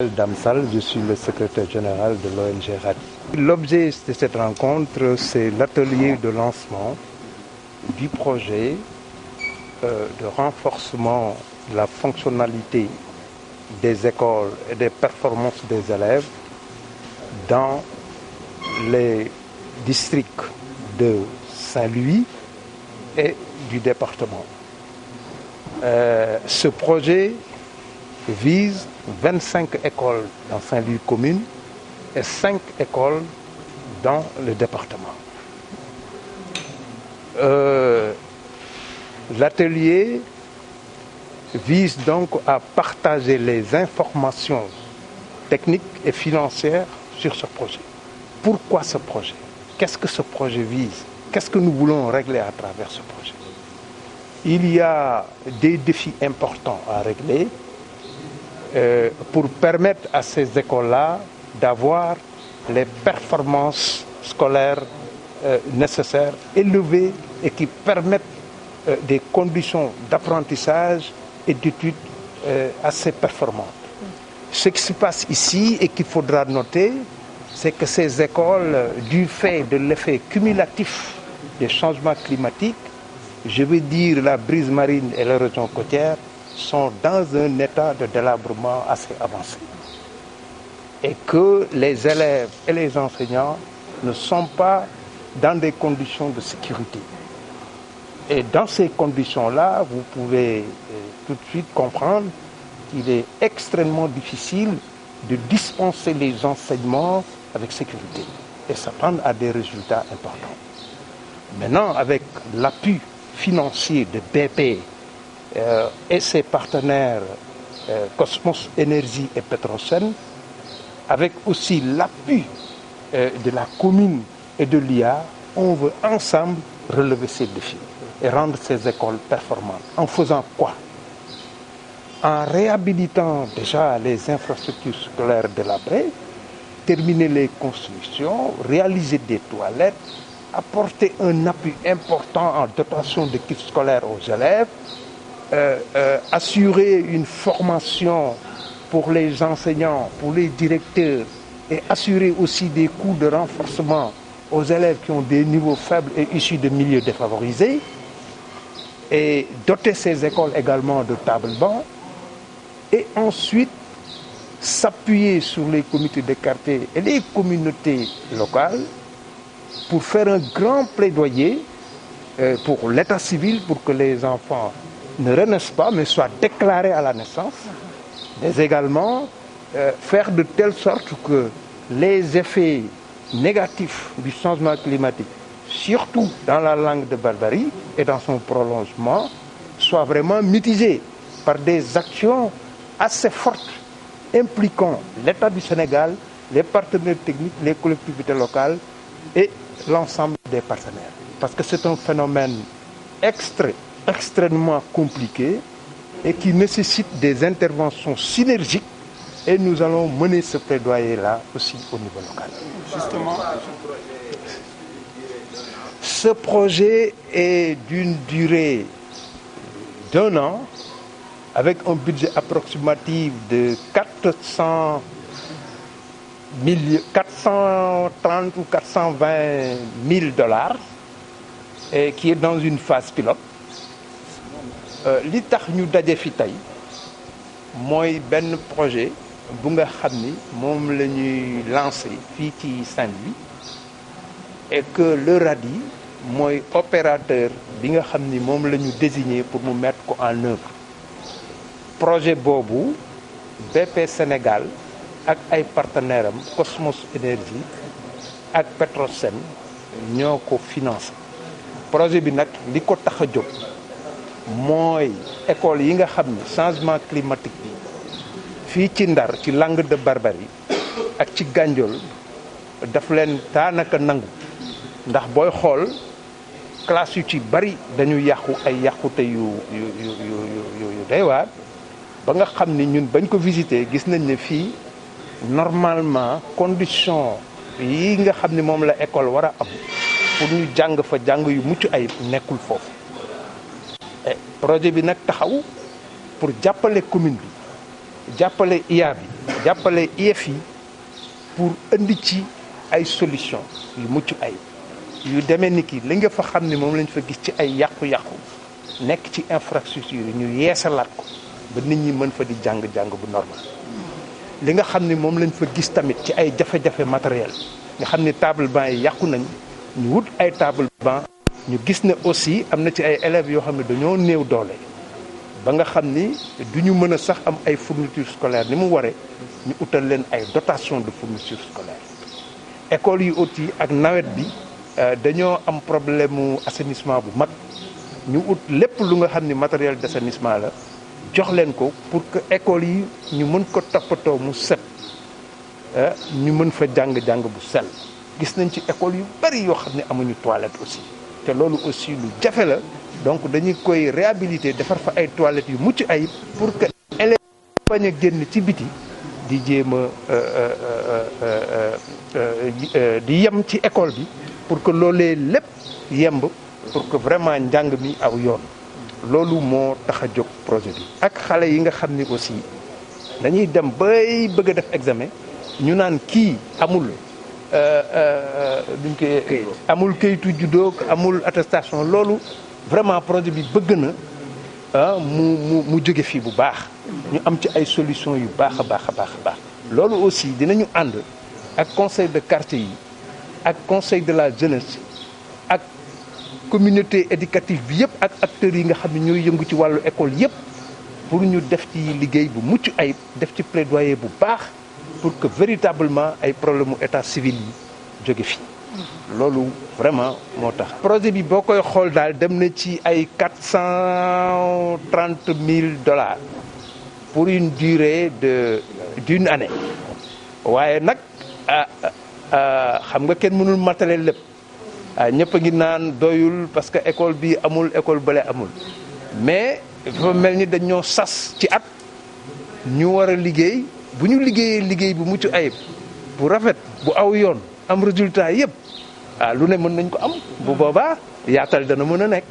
Damsal, je suis le secrétaire général de l'ONG RADI. L'objet de cette rencontre, c'est l'atelier de lancement du projet de renforcement de la fonctionnalité des écoles et des performances des élèves dans les districts de Saint-Louis et du département. Ce projet vise 25 écoles dans Saint-Louis commune et 5 écoles dans le département. L'atelier vise donc à partager les informations techniques et financières sur ce projet. Pourquoi ce projet? Qu'est-ce que ce projet vise? Qu'est-ce que nous voulons régler à travers ce projet? Il y a des défis importants à régler pour permettre à ces écoles-là d'avoir les performances scolaires nécessaires, élevées et qui permettent des conditions d'apprentissage et d'études assez performantes. Ce qui se passe ici et qu'il faudra noter, c'est que ces écoles, du fait de l'effet cumulatif des changements climatiques, je veux dire la brise marine et l'érosion côtière, sont dans un état de délabrement assez avancé. Et que les élèves et les enseignants ne sont pas dans des conditions de sécurité. Et dans ces conditions-là, vous pouvez tout de suite comprendre qu'il est extrêmement difficile de dispenser les enseignements avec sécurité et s'attendre à des résultats importants. Maintenant, avec l'appui financier de BP et ses partenaires Cosmos Énergie et Petrosen, avec aussi l'appui de la commune et de l'IA, on veut ensemble relever ces défis et rendre ces écoles performantes. En faisant quoi? En réhabilitant déjà les infrastructures scolaires délabrées, terminer les constructions, réaliser des toilettes, apporter un appui important en dotation de kits scolaires aux élèves, assurer une formation pour les enseignants, pour les directeurs et assurer aussi des cours de renforcement aux élèves qui ont des niveaux faibles et issus de milieux défavorisés et doter ces écoles également de tables-bancs et ensuite s'appuyer sur les comités de quartier et les communautés locales pour faire un grand plaidoyer pour l'état civil pour que les enfants ne renaissent pas mais soient déclarés à la naissance, mais également faire de telle sorte que les effets négatifs du changement climatique, surtout dans la langue de Barbarie et dans son prolongement, soient vraiment mitigés par des actions assez fortes impliquant l'État du Sénégal, les partenaires techniques, les collectivités locales et l'ensemble des partenaires. Parce que c'est un phénomène extrêmement compliqué et qui nécessite des interventions synergiques et nous allons mener ce plaidoyer-là aussi au niveau local. Justement, ce projet est d'une durée d'1 an avec un budget approximatif de 430 ou 420 000 dollars et qui est dans une phase pilote. Li tax ñu daje fi tey mooy benn projet bu nga xam ni moom la ñuy lancé fii ci Saint-Louis et que le RADI mooy opérateur bi nga xam ni moom la ñu désigné pour mu mettre ko en œuvre. Projet boobu BP Sénégal ak ay partenaires am Cosmos Énergie ak Petrosen ñoo ko financé. Projet bi nag li ko tax a jóg mooy école yi nga xam ni changement climatique bi fii ci Ndar ci langue de Barbarie ak ci Gandiol daf leen daanaka nangu ndax booy xool classe yu ci bari dañu yàqu ay yàqute yu doy waar ba nga xam ni ñun bañ ko visiter gis nañ ne fii normalement condition yi nga xam ni moom la école war a am pour ñu jàng fa jàng yu mucc ayib nekkul foofu. projet bi nag taxaw pour jàppale commune bi jàppale IA bi jàppale IEF yi pour indi ci ay solution yu mucc ay yu demee ni ki li nga fa xam ne moom lañ fa gis ci ay yàqu-yàqu nekk ci infrastructure yi ñu yeesalaat ko ba nit ñi mën fa di jàng-jàng bu normal li nga xam ne moom lañ fa gis tamit ci ay jafe-jafe matériel nga xam ne table banc yi yàqu nañ ñu wut ay table banc ñu gis ne aussi am na ci ay élèves yoo xam ne dañoo néew doole ba nga xam ni du ñu mën a sax am ay fourniture scolaire ni mu waree ñu utal leen ay dotation de fourniture scolaire école yi aussi ak nawet bi dañoo am problème mu assainissement bu mag ñu ut lépp lu nga xam ni matériel d'assainissement la jox leen ko pour que école yi ñu mën ko toppatoo mu set ñu mën fa jàng-jàng bu sell gis nañ ci école yu bari yoo xam ne amuñu toilette aussi te loolu aussi lu jafe la donc dañuy koy réhabiliter defar fa ay toilettes yu mucc ayib pour que élèves bañ a génn ci biti di jéem a di yem ci école bi pour que loolee lépp yemb pour que vraiment njàng mi aw yoon loolu moo tax a jóg projet bi. ak xale yi nga xam ni aussi dañuy dem bay bëgg a def examen ñu naan kii amul duñ koy amul kayitu juddoo amul attestation loolu vraiment projet bi bëgg na mu jóge fii bu baax ñu am ci ay solution yu baax a baax a baax a baax loolu aussi dinañu ànd ak conseil de quartier yi ak conseil de la jeunesse ak communauté éducative bi yëpp ak acteurs yi nga xam ne ñooy yëngu ci wàllu école yëpp pour ñu def ci liggéey bu mucc ayib def ci plaidoyer bu baax pour que véritablement ay problème mu état civil yi jóge fi loolu vraiment moo tax. projet bi boo koy xool daal dem na ci ay $430,000 pour une durée d'une année waaye nag xam nga kenn mënul matale lépp ñëpp a ngi naan doyul parce que école bi amul école bële amul mais dafa mel ni dañoo sas ci at ñu war a liggéey bu ñu liggéeyee liggéey bu mucc ayib bu rafet bu aw yoon am résultat yëpp lu ne mën nañ ko am bu boobaa yaatal dana mën a nekk.